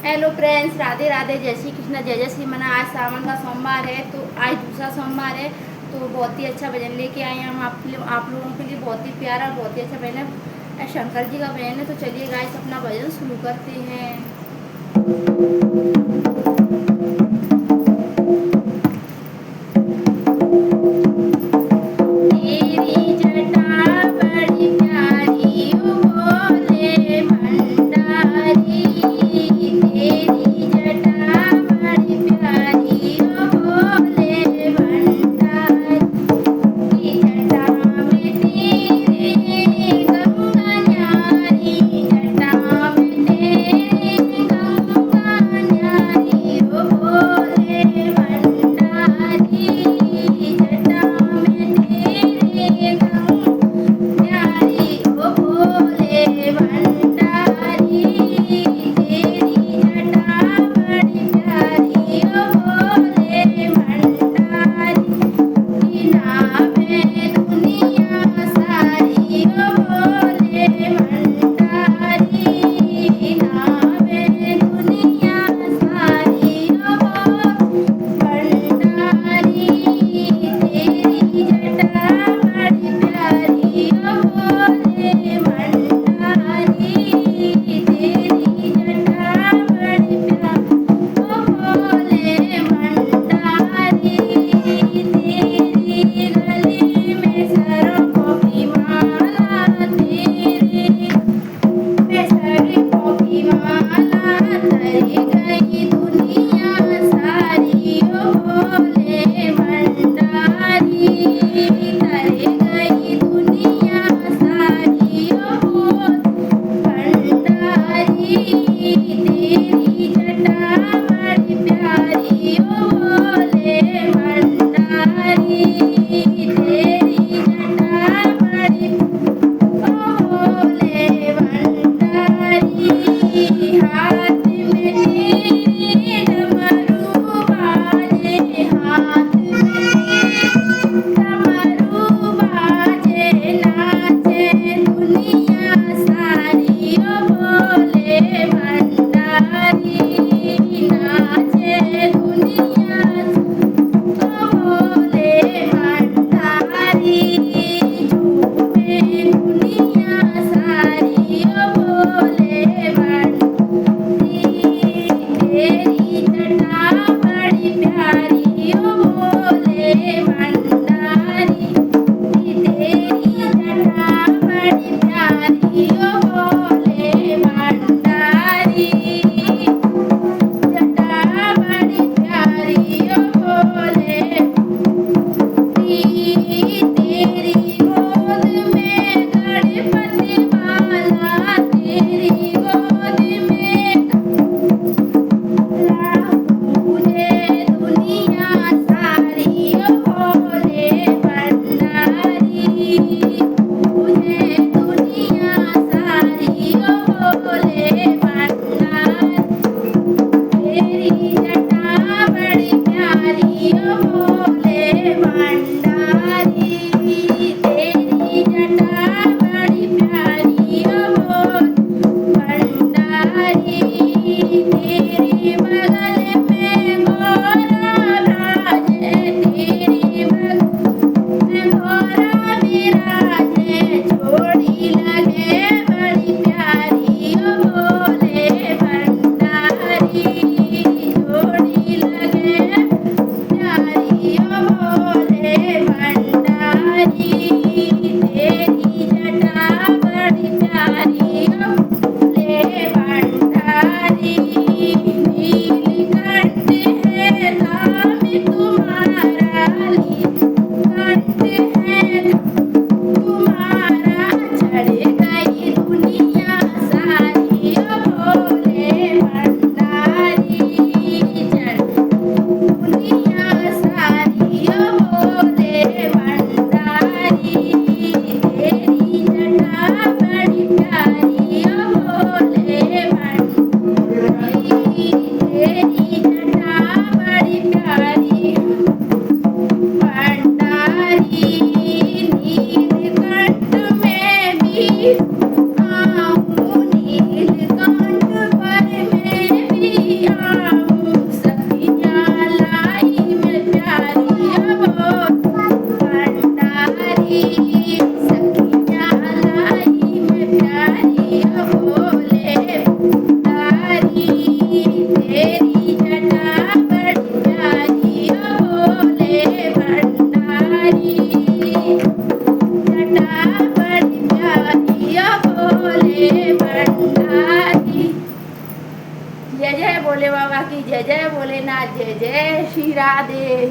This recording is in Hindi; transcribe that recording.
हेलो फ्रेंड्स, राधे राधे, जय श्री कृष्ण, जय जय श्री मना। आज सावन का सोमवार है, तो आज दूसरा सोमवार है। तो बहुत ही अच्छा भजन लेके आए हैं हम आप लोगों के लिए। बहुत ही प्यारा, बहुत ही अच्छा भजन है, शंकर जी का भजन है। तो चलिए गाइस, अपना भजन शुरू करते हैं। तेरी जटा बड़ी प्यारी ओ भोले भंडारी, तेरी जटा बड़ी प्यारी ओ भोले भंडारी, जटा में तेरे गंगा न्यारी, जटा में तेरे गंगा भोले बाबा की जय जय, भोलेनाथ जय जय, श्री राधे।